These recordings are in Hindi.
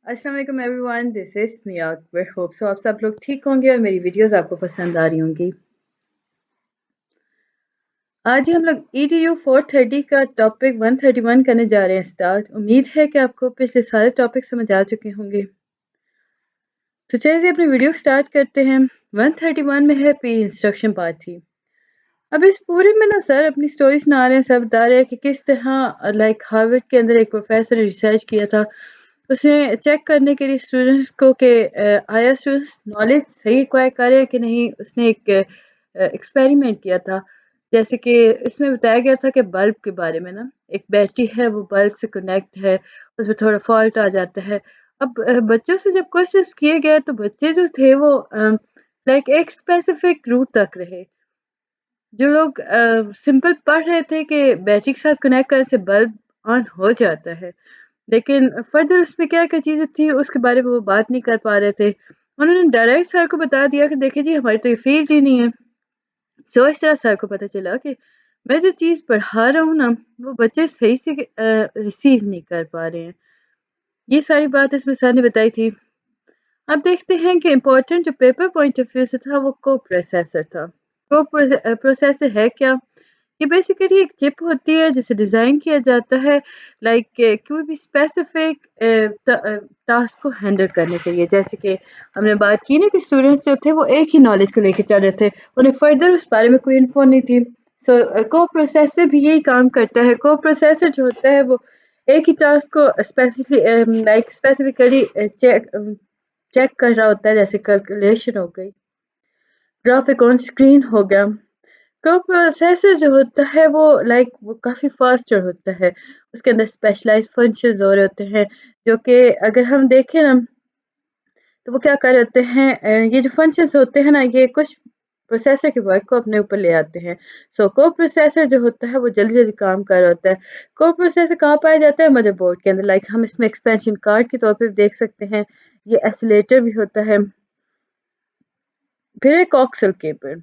अस्सलाम वालेकुम everyone, this is Miya Akbar. Hope so आप सब लोग ठीक होंगे और मेरी वीडियोस आपको पसंद आ रही होंगी। आज ही हम लोग EDU 430 का टॉपिक 131 करने जा रहे हैं स्टार्ट। उम्मीद है कि आपको पिछले सारे टॉपिक समझ आ चुके होंगे। तो चलिए अपनी वीडियो स्टार्ट करते हैं। 131 में है पी इंस्ट्रक्शन पार्ट 3। अब इस पूरे में ना सर अपनी स्टोरी सुना रहे हैं, सब बता रहे हैं कि किस तरह हार्वर्ड के अंदर एक प्रोफेसर ने रिसर्च किया था। उसने चेक करने के लिए स्टूडेंट्स को कि आया स्टूडेंट्स नॉलेज सही एक्वायर कर रहे हैं कि नहीं। उसने एक एक्सपेरिमेंट किया था। जैसे कि इसमें बताया गया था कि बल्ब के बारे में ना, एक बैटरी है वो बल्ब से कनेक्ट है, उसमें थोड़ा फॉल्ट आ जाता है। अब बच्चों से जब क्वेश्चंस किए गए तो बच्चे जो थे वो एक स्पेसिफिक रूट तक रहे। जो लोग सिंपल पढ़ रहे थे कि बैटरी के साथ कनेक्ट करने से बल्ब ऑन हो जाता है, लेकिन फर्दर उसमें क्या-क्या चीज़ें थी उसके बारे में वो बात नहीं कर पा रहे थे। उन्होंने डायरेक्ट सर को बता दिया कि देखिए जी हमारी तो ये फील्ड ही नहीं है। सो इस तरह सर को पता चला कि मैं जो चीज़ पढ़ा रहा हूँ ना, वो बच्चे सही से रिसीव नहीं कर पा रहे हैं। ये सारी बात इसमें सर ने बताई थी। अब देखते हैं कि इम्पोर्टेंट जो पेपर पॉइंट ऑफ व्यू से था वो को-प्रोसेसर था। प्रोसेसर है क्या? ये बेसिकली एक चिप होती है जिसे डिज़ाइन किया जाता है कोई भी स्पेसिफिक टास्क को हैंडल करने के लिए। जैसे कि हमने बात की ना कि स्टूडेंट्स जो थे वो एक ही नॉलेज को लेके चल रहे थे, उन्हें फर्दर उस बारे में कोई इन्फो नहीं थी। सो को प्रोसेसर भी यही काम करता है। को प्रोसेसर जो होता है वो एक ही टास्क को स्पेसिफिकली चेक कर रहा होता है, जैसे कैलकुलेशन हो गई, ग्राफिक ऑन स्क्रीन हो गया। तो प्रोसेसर जो होता है वो वो काफ़ी फास्टर होता है। उसके अंदर स्पेशलाइज़्ड फंक्शंस हो रहे होते हैं, जो कि अगर हम देखें ना तो वो क्या कर रहे होते हैं, ये जो फंक्शंस होते हैं ना ये कुछ प्रोसेसर के वर्क को अपने ऊपर ले आते हैं। सो को प्रोसेसर जो होता है वो जल्दी-जल्दी काम कर रहा होता है। को प्रोसेसर कहाँ पाया जाता है? मदरबोर्ड के अंदर। हम इसमें एक्सपेंशन कार्ड के तौर पे देख सकते हैं। ये oscillator भी होता है। फिर एक कोक्सियल केबल।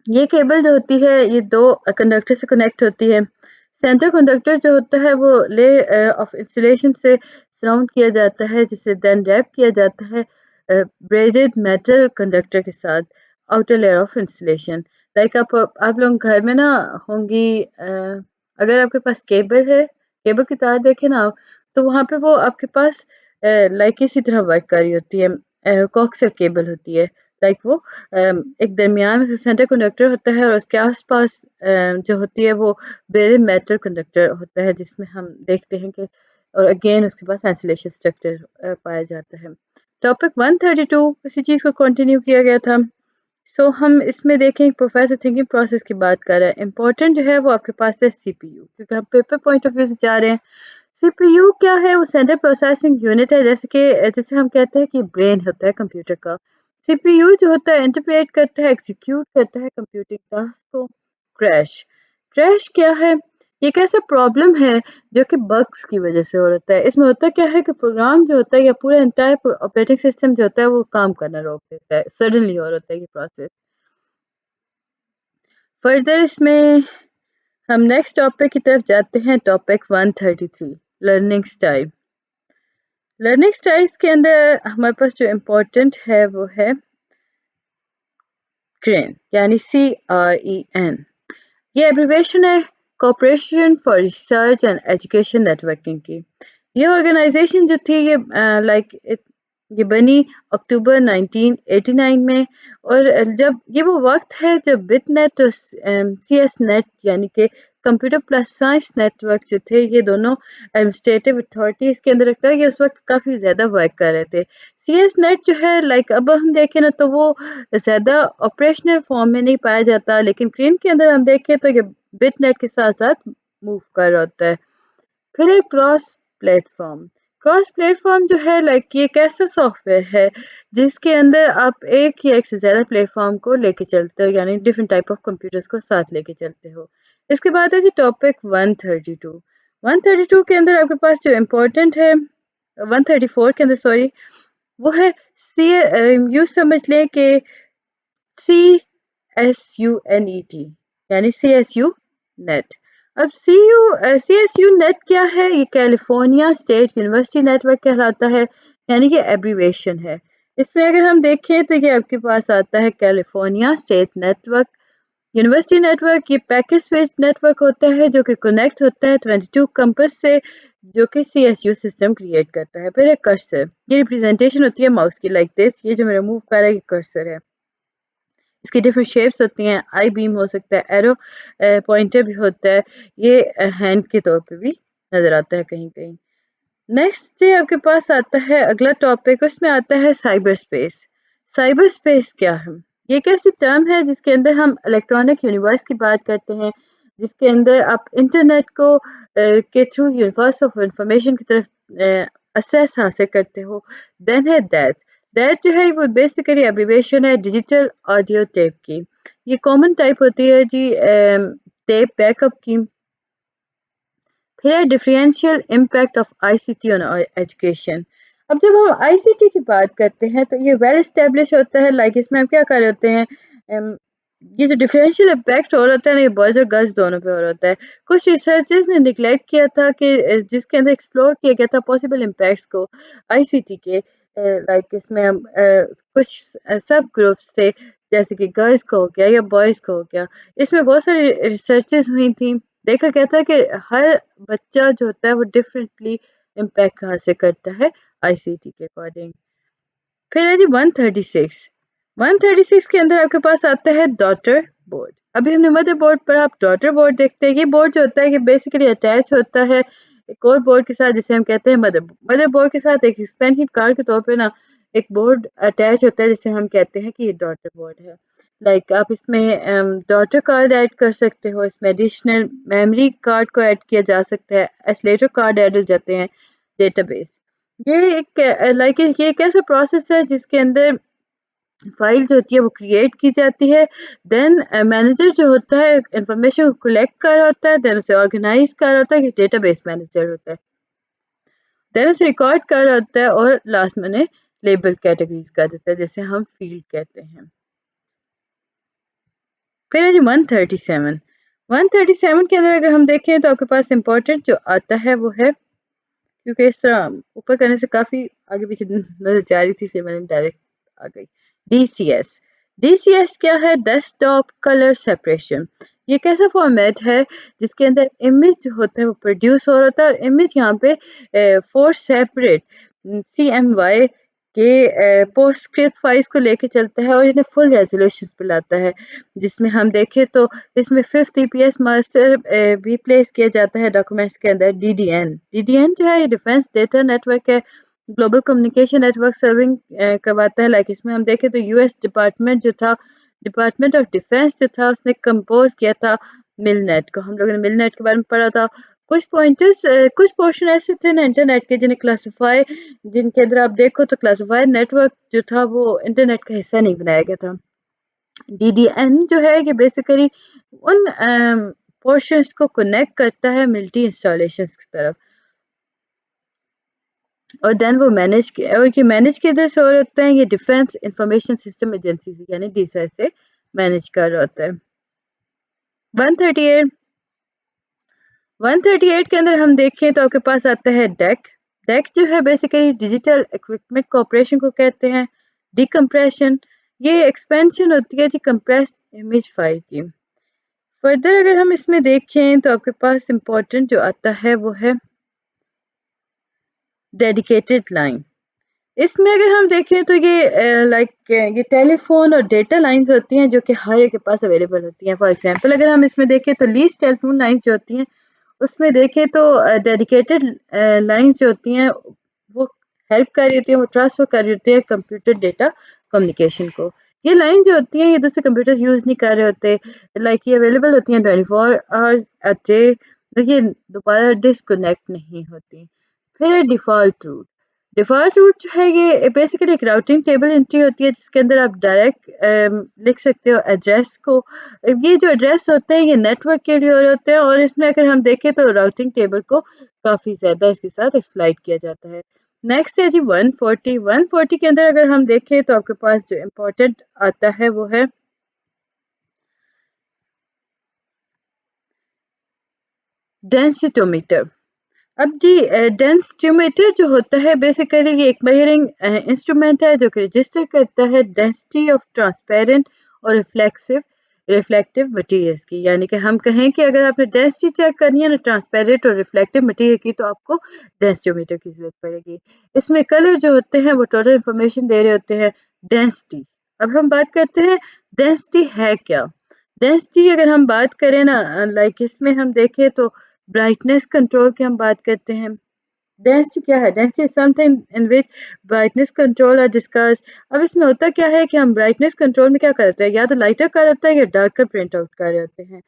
ये केबल जो होती है ये 2 कंडक्टर से कनेक्ट होती है। सेंटर कंडक्टर जो होता है वो लेयर ऑफ इंसुलेशन से सराउंड किया जाता है, जिसे देन रैप किया जाता है ब्रेडेड मेटल कंडक्टर के साथ, आउटर लेयर ऑफ इंसुलेशन। आप लोग घर में ना होंगी, अगर आपके पास केबल है, केबल की तार देखें ना आप, तो वहाँ पे वो आपके पास इसी तरह वर्क कर रही होती है। कोक्सियल केबल होती है। वो एक दरमियान में से सेंटर कंडक्टर होता है और उसके आस-पास जो होती है वो बेरिल मेटल कंडक्टर होता है, जिसमें हम देखते हैं कि और अगेन उसके पास इंसुलेशन स्ट्रक्चर पाया जाता है। टॉपिक 132 इसी चीज़ को कंटिन्यू किया गया था। सो हम इसमें देखें प्रोफेसर थिंकिंग प्रोसेस की बात कर रहे हैं। इम्पोर्टेंट जो है वो आपके पास है सीपीयू, क्योंकि हम पेपर पॉइंट ऑफ व्यू से जा रहे हैं। सीपीयू क्या है? वो सेंट्रल प्रोसेसिंग यूनिट है, जैसे हम कहते हैं कि ब्रेन होता है कंप्यूटर का। सीपीयू जो होता है इंटरप्रेट करता है, एग्जीक्यूट करता है कंप्यूटिंग टास्क को। क्रैश क्रैश क्या है? ये एक ऐसा प्रॉब्लम है जो कि बग्स की वजह से हो रहा है। इसमें होता क्या है कि प्रोग्राम जो होता है या पूरा एंटायर ऑपरेटिंग सिस्टम जो होता है वो काम करना रोक देता है, सडनली हो रहा होता है ये प्रोसेस। फर्दर इसमें हम नेक्स्ट टॉपिक की तरफ जाते हैं। Topic 133 learning style. Learning styles के अंदर हमारे पास जो इम्पोर्टेंट है वो है CREN, यानी CREN। ये एब्रिविएशन है corporation for research and education networking की। ये ऑर्गेनाइजेशन जो थी ये बनी अक्टूबर 1989 में। और जब ये वो वक्त है जब बिटनेट और CS नेट यानी कि कंप्यूटर प्लस साइंस नेटवर्क जो थे ये दोनों एडमिनिस्ट्रेटिव अथॉरिटीज़ के अंदर रखा है। ये उस वक्त काफ़ी ज़्यादा वर्क कर रहे थे। CS नेट जो है अब हम देखें ना तो वो ज़्यादा ऑपरेशनल फॉर्म में नहीं पाया जाता, लेकिन क्रीम के अंदर हम देखें तो ये बिटनेट के साथ-साथ मूव कर रहा होता है। फिर एक प्लेटफ़ॉर्म। क्रॉस प्लेटफ़ॉर्म जो है ये एक ऐसा सॉफ्टवेयर है जिसके अंदर आप एक या एक से ज़्यादा प्लेटफ़ॉर्म को लेके चलते हो, यानी डिफरेंट टाइप ऑफ कंप्यूटर्स को साथ लेके चलते हो। इसके बाद है जी टॉपिक 132। 132 के अंदर आपके पास जो इम्पोर्टेंट है, 134 के अंदर सॉरी, वो है यूँ समझ लें कि CSUNET, यानी CSU नेट। अब CSU नेट क्या है? ये कैलिफोर्निया स्टेट यूनिवर्सिटी नेटवर्क कहलाता है, यानी कि एब्रीवेशन है। इसमें अगर हम देखें तो ये आपके पास आता है California state network university network. ये पैकेट स्विच नेटवर्क होता है जो कि कनेक्ट होता है 22 कैंपस से, जो कि CSU सिस्टम क्रिएट करता है। फिर एक कर्सर, ये रिप्रेजेंटेशन होती है माउस की, लाइक दिस। ये जो मेरा मूव कर रहा है ये कर्सर है। इसकी डिफरेंट शेप्स होती हैं, आई बीम हो सकता है, एरो पॉइंटर भी होता है, ये हैंड के तौर पे भी नजर आता है कहीं कहीं। नेक्स्ट ये आपके पास आता है अगला टॉपिक, उसमें आता है साइबर स्पेस। साइबर स्पेस क्या है? ये एक ऐसी टर्म है जिसके अंदर हम इलेक्ट्रॉनिक यूनिवर्स की बात करते हैं, जिसके अंदर आप इंटरनेट को के थ्रू यूनिवर्स ऑफ इंफॉर्मेशन की तरफ असेस हासिल करते हो। देन है दैट। दैट जो है वो बेसिकली एब्रीवेशन है डिजिटल ऑडियो टेप की। ये कॉमन टाइप होती है जी टेप बैकअप की। फिर है differential impact of ICT on education. अब जब हम आईसीटी की बात करते हैं तो ये वेल एस्टेब्लिश होता है, लाइक इसमें हम क्या कर रहे होते हैं, ये जो डिफरेंशियल इम्पैक्ट हो रहा होता है ना, ये बॉयज और गर्ल्स दोनों पे हो रहा होता है। कुछ रिसर्चर्स ने निगलेक्ट किया था कि जिसके अंदर एक्सप्लोर किया गया था पॉसिबल इम्पैक्ट्स को आईसीटी के, लाइक इसमें हम कुछ सब ग्रुप्स थे, जैसे कि गर्ल्स को हो गया या बॉयज़ को हो गया। इसमें बहुत सारी रिसर्चेस हुई थी। देखा गया था कि हर बच्चा जो होता है वो डिफरेंटली इम्पैक्ट हासिल करता है आईसीटी के अकॉर्डिंग। फिर है जी 136। 136 के अंदर आपके पास आता है डॉटर बोर्ड। अभी हमने मदर बोर्ड पर, आप डॉटर बोर्ड देखते हैं। ये बोर्ड जो होता है ये बेसिकली अटैच होता है एक और बोर्ड के साथ, जिसे हम कहते हैं मदर बोर्ड के साथ एक एक्सपेंशन कार्ड के तौर पे ना एक बोर्ड अटैच होता है, जिसे हम कहते हैं कि ये डॉटर बोर्ड है। लाइक आप इसमें डॉटर कार्ड ऐड कर सकते हो, इसमें एडिशनल मेमोरी कार्ड को ऐड किया जा सकता है, एक्सीलेटर कार्ड ऐड हो जाते हैं, डेटाबेस। ये एक लाइक ये एक ऐसा प्रोसेस है जिसके अंदर फाइल जो होती है वो क्रिएट की जाती है। देन मैनेजर जो होता है इंफॉर्मेशन को कलेक्ट कर रहा होता है, देन उसे ऑर्गेनाइज कर रहा होता है, कि डेटाबेस मैनेजर होता है। देन उसे रिकॉर्ड कर रहा होता है और लास्ट में लेबल कैटेगरीज कर देता है, जैसे हम फील्ड कहते हैं। फिर है जी 137। 137 के अंदर अगर हम देखें तो आपके पास इंपॉर्टेंट जो आता है वो है, क्योंकि इस तरह ऊपर करने से काफ़ी आगे पीछे नज़र जा रही थी, इसलिए मैंने डायरेक्ट आ गई। डीसीएस। डीसीएस क्या है? Desktop colour separation. ये एक ऐसा फॉर्मेट है जिसके अंदर इमेज जो होता है वो प्रोड्यूस हो रहा होता है, और इमेज यहाँ पे 4 सेपरेट CMY के पोस्टस्क्रिप्ट फाइल्स को लेके चलता है और इन्हें फुल रेजोल्यूशन पे लाता है, जिसमें हम देखें तो इसमें 5th EPS मास्टर भी प्लेस किया जाता है डॉक्यूमेंट्स के अंदर। डीडीएन जो है ये डिफेंस डेटा नेटवर्क है, ग्लोबल कम्युनिकेशन नेटवर्क सर्विंग करवाता है। लाइक इसमें हम देखें तो यूएस डिपार्टमेंट जो था, डिपार्टमेंट ऑफ डिफेंस जो था, उसने कंपोज किया था मिलनेट को। हम लोगों ने मिलनेट के बारे में पढ़ा था। कुछ पॉइंटर्स कुछ पोर्शन ऐसे थे ना इंटरनेट के जिन्हें क्लासिफाई, जिनके अंदर आप देखो तो क्लासिफाइड नेटवर्क जो था वो इंटरनेट का हिस्सा नहीं बनाया गया था। डीडीएन जो है ये बेसिकली उन पोर्शंस को कनेक्ट करता है मिलिट्री इंस्टॉलेशंस की तरफ, और देन वो और ये मैनेज किधर से हो रहा होता है? ये डिफेंस इंफॉर्मेशन सिस्टम एजेंसी से, यानी डीसा से मैनेज कर रहा होता है। 138। 138 के अंदर हम देखें तो आपके पास आता है डेक। डेक जो है बेसिकली डिजिटल इक्विपमेंट कॉपरेशन को कहते हैं। डिकम्प्रेशन, ये एक्सपेंशन होती है जी कंप्रेस्ड इमेज फाइल की। फर्दर अगर हम इसमें देखें तो आपके पास इंपॉर्टेंट जो आता है वो है डेडिकेटेड लाइन। इसमें अगर हम देखें तो ये लाइक ये टेलीफोन और डेटा लाइंस होती हैं जो कि हर एक के पास अवेलेबल होती हैं। फॉर एग्जांपल अगर हम इसमें देखें तो लीस्ट टेलीफोन लाइंस जो होती हैं, उसमें देखें तो डेडिकेटेड लाइंस जो होती हैं वो हेल्प कर रही होती हैं, वो ट्रांसफ़र कर रही होती है कंप्यूटर डेटा कम्युनिकेशन को। ये लाइन जो होती हैं ये दूसरे कंप्यूटर यूज़ नहीं कर रहे होते, लाइक ये अवेलेबल होती हैं 24 आवर्स अ डे, तो ये दोबारा डिसकनेक्ट नहीं होती। फिर डिफ़ॉल्ट रूट। डिफ़ॉल्ट रूट जो है ये बेसिकली एक राउटिंग टेबल एंट्री होती है, जिसके अंदर आप डायरेक्ट लिख सकते हो एड्रेस को। ये जो एड्रेस होते हैं ये नेटवर्क के लिए होते हैं, और इसमें अगर हम देखें तो राउटिंग टेबल को काफ़ी ज़्यादा इसके साथ एक्सप्लॉइट किया जाता है। नेक्स्ट है जी 140। 140 के अंदर अगर हम देखें तो आपके पास जो इम्पोर्टेंट आता है वो है डेंसिटोमीटर। अब जी डेंसिटोमीटर जो होता है बेसिकली ये एक मेजरिंग इंस्ट्रूमेंट है जो कि रजिस्टर करता है डेंसिटी ऑफ ट्रांसपेरेंट और रिफ्लेक्टिव मटेरियल्स की। यानी कि हम कहें कि अगर आपने डेंसिटी चेक करनी है ना ट्रांसपेरेंट और रिफ्लेक्टिव मटेरियल की तो आपको डेंसिटोमीटर की जरूरत पड़ेगी। इसमें कलर जो होते हैं वो टोटल इंफॉर्मेशन दे रहे होते हैं। डेंसिटी, अब हम बात करते हैं डेंसिटी है क्या। डेंसिटी अगर हम बात करें ना लाइक इसमें हम देखें तो ब्राइटनेस कंट्रोल की हम बात करते हैं। डेंसिटी क्या है? Density is something in which brightness control are discuss. अब इसमें होता क्या है कि हम ब्राइटनेस कंट्रोल में क्या करते हैं, या तो लाइटर कर होता है या डार्कर प्रिंट आउट कर रहे होते हैं।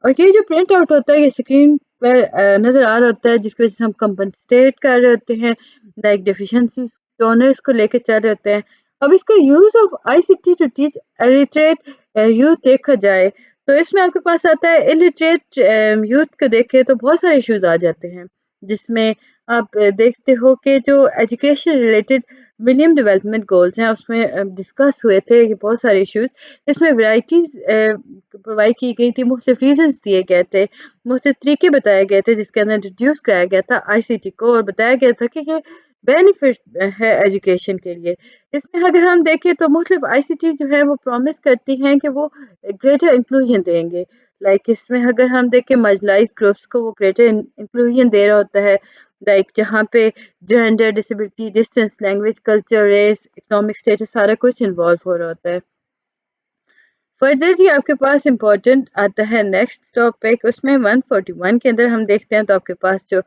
और ये जो प्रिंट आउट होता है ये स्क्रीन पर नजर आ रहा होता है जिसकी वजह से हम कंपनसेट कर रहे होते हैं लाइक डेफिशिएंसी टोनर्स को लेके चल रहे होते हैं। अब इसका use of ICT to teach illiterate youth देखा जाए तो इसमें आपके पास आता है इलिटरेट यूथ को देखे तो बहुत सारे इश्यूज आ जाते हैं जिसमें आप देखते हो कि जो education related million development goals हैं उसमें डिस्कस हुए थे ये बहुत सारे इश्यूज। इसमें वैरायटीज प्रोवाइड की गई थी, मुख्तलिफ रीजंस दिए गए थे, मुख्तलिफ तरीके बताए गए थे जिसके अंदर इंट्रोड्यूस कराया गया था आईसीटी को और बताया गया था कि ये बेनिफिट है एजुकेशन के लिए। इसमें अगर हम देखें तो मुख्तलिफ आईसीटी जो है वो प्रॉमिस करती हैं कि वो ग्रेटर इंक्लूजन देंगे। लाइक इसमें अगर हम देखें मार्जिनलाइज्ड ग्रुप्स को वो ग्रेटर इंक्लूजन दे रहा होता है लाइक जहाँ पे gender, disability, distance, language, culture, race, economic status सारा कुछ इन्वॉल्व हो रहा होता है। फर्दर जी आपके पास इम्पोर्टेंट आता है नेक्स्ट टॉपिक, उसमें 141 के अंदर हम देखते हैं तो आपके पास जो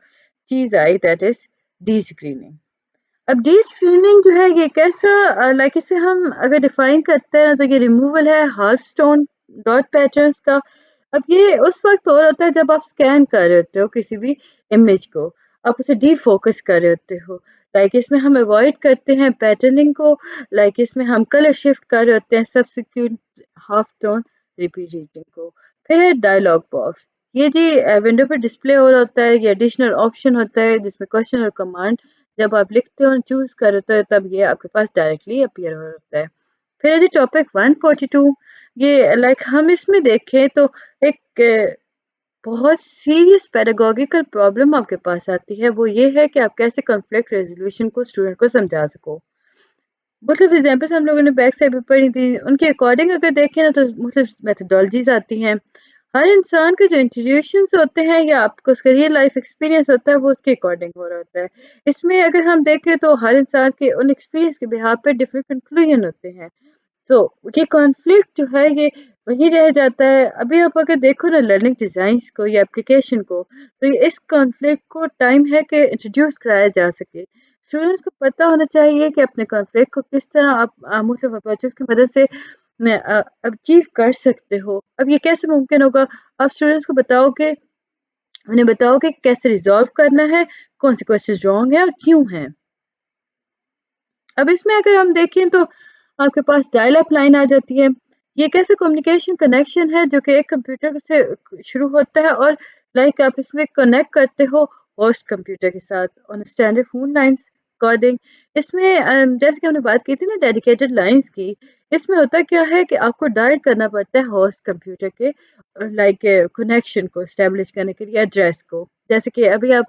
चीज़ आई दैट इज डी स्क्रीनिंग। अब डी स्क्रीनिंग जो है ये कैसा लाइक इसे हम अगर डिफाइन करते हैं तो ये रिमूवल है हाफ स्टोन डॉट पैटर्न्स का। अब ये उस वक्त हो होता है जब आप स्कैन कर रहे होते हो किसी भी इमेज को, आप उसे डी फोकस कर रहे होते हो। लाइक इसमें हम अवॉइड करते हैं पैटर्निंग को, लाइक इसमें हम कलर शिफ्ट कर रहे होते हैं सब्सिक्वेंट हाफ टोन रिपीटिंग को। फिर है डायलॉग बॉक्स, ये जी विंडो पे डिस्प्ले हो रहा होता है, ये एडिशनल ऑप्शन होता है जिसमें क्वेश्चन और कमांड जब आप लिखते हो चूज करते हो तब ये आपके पास डायरेक्टली अपीयर हो होता है। फिर है जी टॉपिक 142, ये लाइक हम इसमें देखें तो एक बहुत सीरियस पेडागोगिकल प्रॉब्लम आपके पास आती है, वो ये है कि आप कैसे कॉन्फ्लिक्ट रेजोल्यूशन को स्टूडेंट को समझा सको। मतलब एग्जाम्पल्स हम लोगों ने बैक साइड पे पढ़ी थी उनके अकॉर्डिंग अगर देखें ना तो मतलब मेथडोलॉजीज आती हैं। हर इंसान के जो इंस्टीट्यूशंस होते हैं या आपको उसका रियल लाइफ एक्सपीरियंस होता है वो उसके अकॉर्डिंग हो रहा होता है। इसमें अगर हम देखें तो हर इंसान के उन एक्सपीरियंस के बिहाफ पे डिफरेंट कंक्लूजन होते हैं। तो ये कॉन्फ्लिक्ट जो है ये वही रह जाता है। अभी आप अगर देखो ना लर्निंग डिजाइंस को या एप्लीकेशन को तो ये इस कॉन्फ्लिक्ट को टाइम है कि इंट्रोड्यूस कराया जा सके। स्टूडेंट्स को पता होना चाहिए कि अपने कॉन्फ्लिक्ट को किस तरह आप मुख्तलिफ अप्रोचेस की मदद से अचीव कर सकते हो। अब ये कैसे मुमकिन होगा, आप स्टूडेंट्स को बताओगे, उन्हें बताओगे कि कैसे रिजॉल्व करना है, कौन से क्वेश्चन रॉन्ग है और क्यों है। अब इसमें अगर हम देखें तो आपके पास डायल अप लाइन आ जाती है। ये एक ऐसा कम्युनिकेशन कनेक्शन है जो कि एक कंप्यूटर से शुरू होता है और लाइक आप इसमें कनेक्ट करते हो होस्ट कंप्यूटर के साथ on standard phone lines according. इसमें जैसे कि हमने बात की थी ना डेडिकेटेड लाइंस की, इसमें होता क्या है कि आपको डायल करना पड़ता है होस्ट कंप्यूटर के लाइक कनेक्शन को इस्टेब्लिश करने के लिए एड्रेस को। जैसे कि अभी आप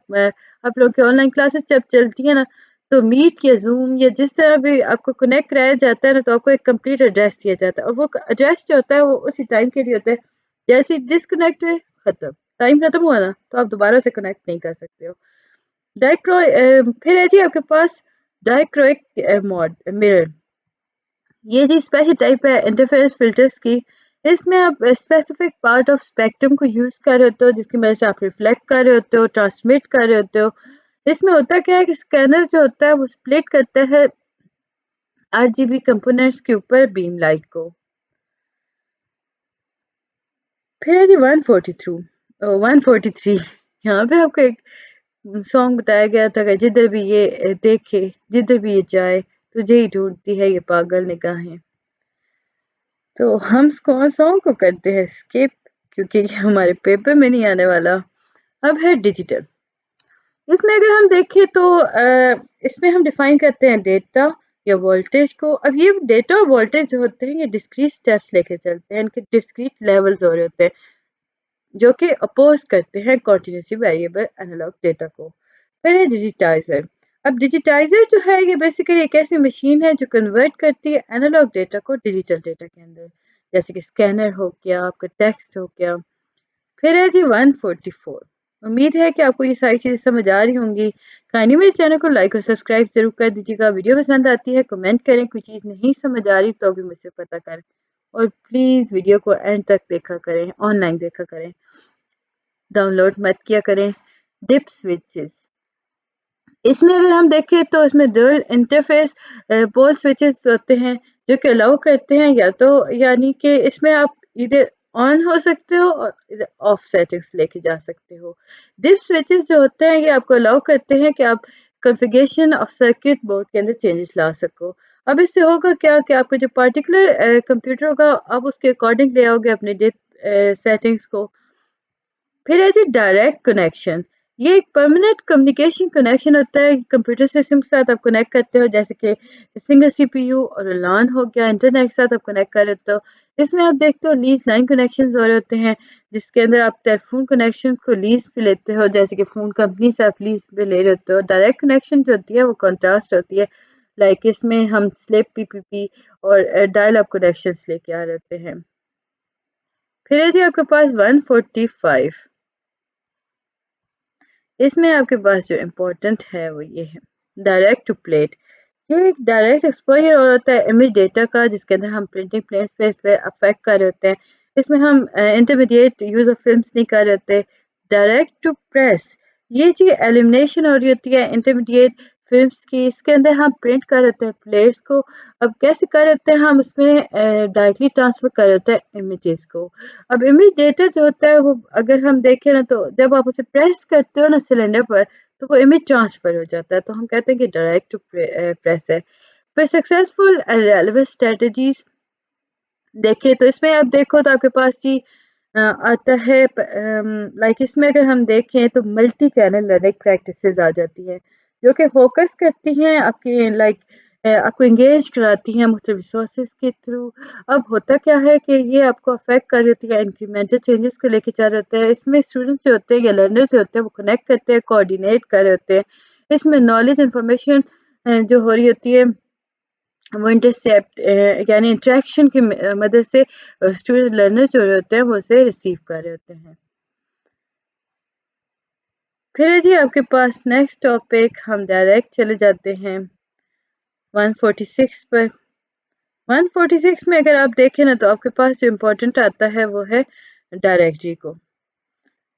लोग की ऑनलाइन क्लासेस जब चलती है ना तो मीट या ज़ूम या जिस तरह भी आपको कनेक्ट कराया जाता है ना तो आपको एक कंप्लीट एड्रेस दिया जाता है और वो एड्रेस जो होता है वो उसी टाइम के लिए होता है। जैसे ही डिस्कनेक्ट हुए खत्म, टाइम खत्म हुआ ना तो आप दोबारा से कनेक्ट नहीं कर सकते हो। डायक्रो फिर है जी आपके पास डायक्रोइक मॉड मिरर, ये जी स्पेशल टाइप है इंटरफेरेंस फिल्टर्स की। इसमें आप स्पेसिफिक पार्ट ऑफ स्पेक्ट्रम को यूज कर रहे होते हो जिसकी वजह से आप रिफ्लेक्ट कर रहे होते हो, ट्रांसमिट कर रहे होते हो। इसमें होता क्या है कि स्कैनर जो होता है वो स्प्लिट करता है आरजीबी कंपोनेंट्स के ऊपर बीम लाइट को। फिर है जी 143 यहाँ पे आपको एक सॉन्ग बताया गया था कि जिधर भी ये देखे जिधर भी ये जाए तुझे ही ढूंढती है ये पागल निगाहें। तो हम सॉन्ग को करते हैं स्किप क्योंकि ये हमारे पेपर में नहीं आने वाला। अब है डिजिटल, इसमें अगर हम देखें तो इसमें हम डिफाइन करते हैं डेटा या वोल्टेज को। अब ये डेटा और वोल्टेज जो होते हैं ये डिस्क्रीट स्टेप्स लेके चलते हैं, इनके डिस्क्रीट लेवल्स हो रहे होते हैं। जो कि अपोज करते हैं कॉन्टिन्यूसली वेरिएबल एनालॉग डेटा को। फिर है डिजिटाइजर। अब डिजिटाइजर जो है ये बेसिकली एक ऐसी मशीन है जो कन्वर्ट करती है एनालॉग डेटा को डिजिटल डेटा के अंदर, जैसे कि स्कैनर हो गया, आपका टेक्स्ट हो गया। फिर है जी 144। उम्मीद है कि आपको ये सारी चीज़ें समझ आ रही होंगी। काइंडली मेरे चैनल को लाइक और सब्सक्राइब जरूर कर दीजिएगा। वीडियो पसंद आती है कमेंट करें, कोई चीज़ नहीं समझ आ रही तो भी मुझसे पता करें, और प्लीज़ वीडियो को एंड तक देखा करें, ऑनलाइन देखा करें, डाउनलोड मत किया करें। डिप स्विचेस, इसमें अगर हम देखें तो इसमें डुअल इंटरफेस पोल स्विचेस होते हैं जो कि अलाउ करते हैं, या तो यानी कि इसमें आप इधर ऑन हो सकते हो और इधर ऑफ सेटिंग्स लेके जा सकते हो। डिप स्विचेस जो होते हैं ये आपको अलाउ करते हैं कि आप कॉन्फ़िगरेशन ऑफ सर्किट बोर्ड के अंदर चेंजेस ला सको। अब इससे होगा क्या कि आपका जो पार्टिकुलर कंप्यूटर होगा आप उसके अकॉर्डिंग ले आओगे अपने डिप सेटिंग्स को। फिर है जी डायरेक्ट कनेक्शन। ये एक परमानेंट कम्युनिकेशन कनेक्शन होता है, कंप्यूटर सिस्टम के साथ आप कनेक्ट करते हो, जैसे कि सिंगल सीपीयू और LAN हो गया, इंटरनेट के साथ आप कनेक्ट कर रहे हो। इसमें आप देखते हो लीज लाइन कनेक्शन हो रहे होते हैं, जिसके अंदर आप टेलीफोन कनेक्शन को लीज पे लेते हो, जैसे कि फ़ोन कंपनी से आप लीज पे ले रहे होते हो। डायरेक्ट कनेक्शन जो होती है वो कॉन्ट्रास्ट होती है, लाइक इसमें हम स्लिप पीपीपी और डायल अप कनेक्शंस लेके आ रहे होते हैं। फिर है जी आपके पास 145। इसमें आपके पास जो इम्पोर्टेंट है वो ये है डायरेक्ट टू प्लेट। ये एक डायरेक्ट एक्सपोजर और होता है इमेज डेटा का, जिसके अंदर हम प्रिंटिंग प्लेट्स पे इस पे अफेक्ट कर रहे होते हैं। इसमें हम इंटरमीडिएट यूज ऑफ फिल्म्स नहीं कर रहे होते। डायरेक्ट टू प्रेस, ये चीज़ एलिमिनेशन हो रही होती है इंटरमीडिएट फिल्म्स की, इसके अंदर हम प्रिंट कर रहे होते हैं प्लेट्स को। अब कैसे कर रहे होते हैं हम उसमें डायरेक्टली ट्रांसफर कर रहे होते हैं इमेजेस को। अब इमेज डेटा जो होता है वो अगर हम देखें ना, तो जब आप उसे प्रेस करते हो ना सिलेंडर पर, तो वो इमेज ट्रांसफर हो जाता है, तो हम कहते हैं कि डायरेक्ट टू प्रेस है। फिर सक्सेसफुल एंड रेलेवेंट स्ट्रेटजीज देखें तो इसमें आप देखो तो आपके पास जी आता है, लाइक इसमें अगर हम देखें तो मल्टी चैनल लर्निंग प्रैक्टिसेस आ जाती हैं, जो कि फोकस करती हैं आपके लाइक आपको इंगेज कराती हैं मुख्तलिफ रिसोर्सेज के थ्रू। अब होता क्या है कि ये आपको अफेक्ट कर रही होती है, इंक्रीमेंटल चेंजेस को लेके चल रहे होते हैं। इसमें स्टूडेंट्स जो होते हैं या लर्नर्स जो होते हैं वो कनेक्ट करते हैं, कोऑर्डिनेट कर रहे होते हैं। इसमें नॉलेज इंफॉर्मेशन जो हो रही होती है वो इंटरसेप्ट यानी इंटरेक्शन की मदद से स्टूडेंट लर्नर जो होते हैं वो उसे रिसीव कर रहे होते हैं। फिर है जी आपके पास नेक्स्ट टॉपिक, हम डायरेक्ट चले जाते हैं 146 पर। 146 में अगर आप देखें ना तो आपके पास जो इम्पोर्टेंट आता है वो है डायरेक्टरी को।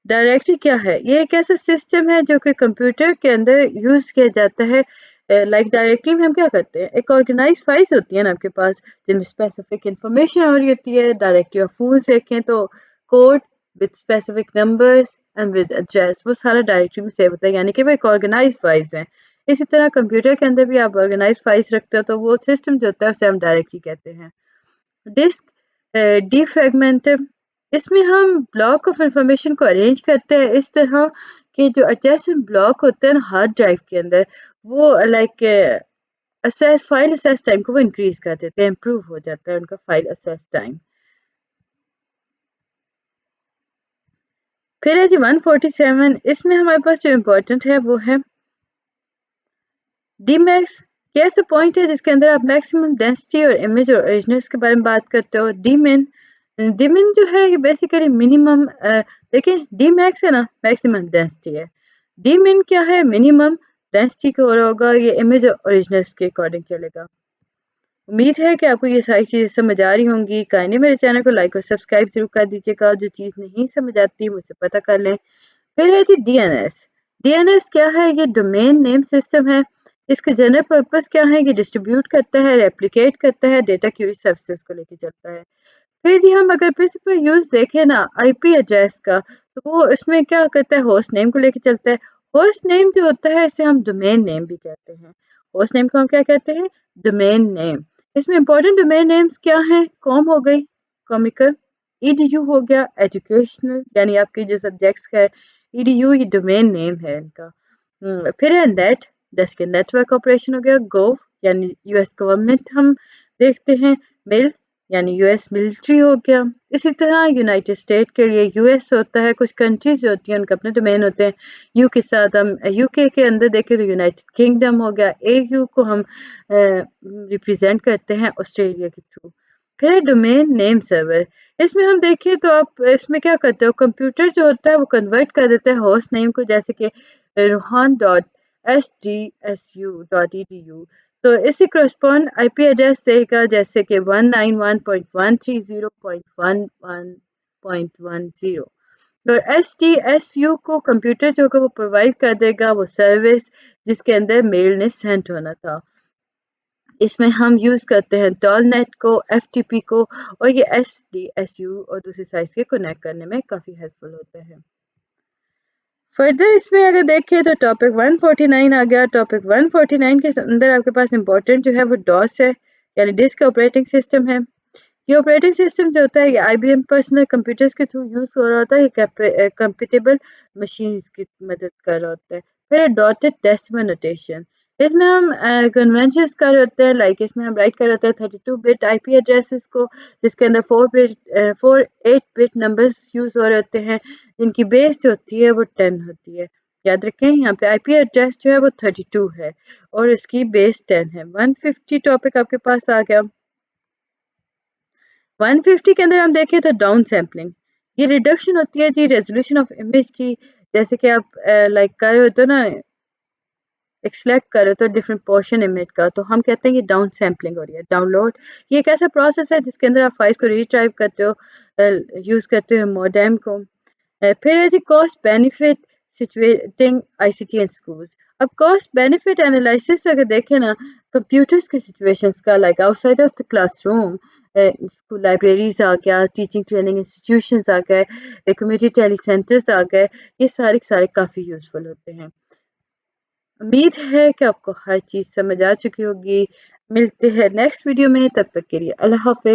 डायरेक्टरी क्या है? ये एक ऐसा सिस्टम है जो कि कंप्यूटर के अंदर यूज़ किया जाता है। लाइक डायरेक्टरी में हम क्या करते हैं, एक ऑर्गेनाइज फाइल्स होती है ना आपके पास, जिनमें स्पेसिफिक इंफॉर्मेशन हो रही होती है। डायरेक्टरी ऑफ फोन्स देखें तो code with specific numbers and with address, वो सारा डायरेक्टरी में सेव होता है, यानी कि वो एक ऑर्गेनाइज फाइल्स हैं। इसी तरह कंप्यूटर के अंदर भी आप ऑर्गेनाइज फाइल्स रखते हो, तो वो सिस्टम जो होता है उसे हम डायरेक्टरी कहते हैं। डिस्क डिफ्रेगमेंटेड, इसमें हम ब्लॉक ऑफ इंफॉर्मेशन को अरेंज करते हैं इस तरह कि जो एडजेसेंट ब्लॉक होते हैं हार्ड ड्राइव के अंदर, वो like assess file assess time को वो इंक्रीज कर देते हैं, इम्प्रूव हो जाता है उनका फाइल असेस टाइम। फिर है जी 147। इसमें हमारे पास जो इम्पोर्टेंट है वो है डीमैक्स। ये ऐसा पॉइंट है जिसके अंदर आप मैक्सिमम डेंसिटी और इमेज और ओरिजिनल्स के बारे में बात करते हो। डीमिन, डीमिन जो है ये बेसिकली मिनिमम, देखिए डी मैक्स है ना मैक्सिमम डेंसिटी है, डीमिन क्या है मिनिमम डेंसिटी को हो रहा होगा, ये इमेज और ओरिजिनल्स के अकॉर्डिंग चलेगा। उम्मीद है कि आपको ये सारी चीज़ें समझ आ रही होंगी। काइंडली मेरे चैनल को लाइक और सब्सक्राइब जरूर कर दीजिएगा। जो चीज़ नहीं समझ आती मुझसे पता कर लें। फिर है जी डीएनएस। डीएनएस क्या है? ये डोमेन नेम सिस्टम है। इसका जनरल पर्पस क्या है? ये डिस्ट्रीब्यूट करता है, रेप्लिकेट करता है, डेटा क्यूरी सर्विसेज को लेके चलता है। फिर जी हम अगर प्रिंसिपल यूज देखें ना आईपी एड्रेस का, तो वो इसमें क्या करता है, होस्ट नेम को लेके चलता है। होस्ट नेम जो होता है इसे हम डोमेन नेम भी कहते हैं। होस्ट नेम को हम क्या कहते हैं? Domain name. इसमें इंपॉर्टेंट डोमेन नेम्स क्या हैं? कॉम हो गई, कॉमिकल, ईडीयू हो गया, एजुकेशनल यानी आपके जो सब्जेक्ट्स का है, ईडीयू ये डोमेन नेम है इनका। फिर है नेट, जैसे कि नेटवर्क ऑपरेशन हो गया। गोव यानी यूएस गवर्नमेंट हम देखते हैं। मेल यानी यूएस मिलिट्री हो गया। इसी तरह यूनाइटेड स्टेट के लिए यूएस होता है, कुछ कंट्रीज होती हैं उनके अपने डोमेन होते हैं। यू के साथ हम यूके के अंदर देखें तो यूनाइटेड किंगडम हो गया। एयू को हम रिप्रेजेंट करते हैं ऑस्ट्रेलिया के थ्रू। फिर है डोमेन नेम सर्वर। इसमें हम देखें तो आप इसमें क्या करते हो, कंप्यूटर जो होता है वो कन्वर्ट कर देता है होस्ट नेम को, जैसे कि rohan.sdsu.edu, तो इसी करस्पॉन्ड आईपी एड्रेस देगा जैसे कि 191.130.11.10। तो SDSU को कंप्यूटर जो होगा वो प्रोवाइड कर देगा वो सर्विस जिसके अंदर मेल ने सेंड होना था। इसमें हम यूज़ करते हैं टॉलनेट को, FTP को, और ये SDSU और दूसरी साइट के कनेक्ट करने में काफ़ी हेल्पफुल होते हैं। फर्दर इसमें अगर देखें तो टॉपिक 149 आ गया। टॉपिक 149 के अंदर आपके पास इंपॉर्टेंट जो है वो डॉस है, यानी डिस्क ऑपरेटिंग सिस्टम है। ये ऑपरेटिंग सिस्टम जो होता है ये IBM पर्सनल कंप्यूटर्स के थ्रू यूज़ हो रहा होता है। ये कंप्यूटेबल मशीन्स की मदद कर रहा होता है। फिर डॉटेड डेसिमल नोटेशन, इसमें हम कन्वेंशंस कर रहे होते हैं, लाइक इसमें हम राइट कर रहे होते हैं 32 बिट IP एड्रेसेस को, जिसके अंदर 8 बिट नंबर्स यूज़ हो रहे होते हैं, जिनकी बेस जो होती है वो 10 होती है। याद रखें यहाँ पे IP एड्रेस जो है वो 32 है और इसकी बेस 10 है। 150 टॉपिक आपके पास आ गया। 150 के अंदर हम देखें तो डाउन सैम्पलिंग, ये रिडक्शन होती है जी रेजोल्यूशन ऑफ इमेज की। जैसे कि आप लाइक कर रहे होते हो ना, एक्सलेक्ट कर रहे हो तो डिफरेंट पोर्शन इमेज का, तो हम कहते हैं ये डाउन सैम्पलिंग हो रही है। डाउनलोड, ये एक ऐसा प्रोसेस है जिसके अंदर आप फाइल्स को रीड्राइव करते हो, यूज़ करते हो मॉडेम को। फिर है जी cost benefit situating ICT and schools. अब कॉस्ट बेनिफिट एनालिसिस अगर देखें ना कंप्यूटर्स के सिचुएशंस का, like outside of the classroom, school libraries आ गया, टीचिंग ट्रेनिंग इंस्टीट्यूशंस आ गए, कम्युनिटी टेली सेंटर्स आ गए, ये सारे सारे काफ़ी यूज़फुल होते हैं। उम्मीद है कि आपको हर चीज़ समझ आ चुकी होगी। मिलते हैं नेक्स्ट वीडियो में, तब तक के लिए अल्लाह हाफ़िज़।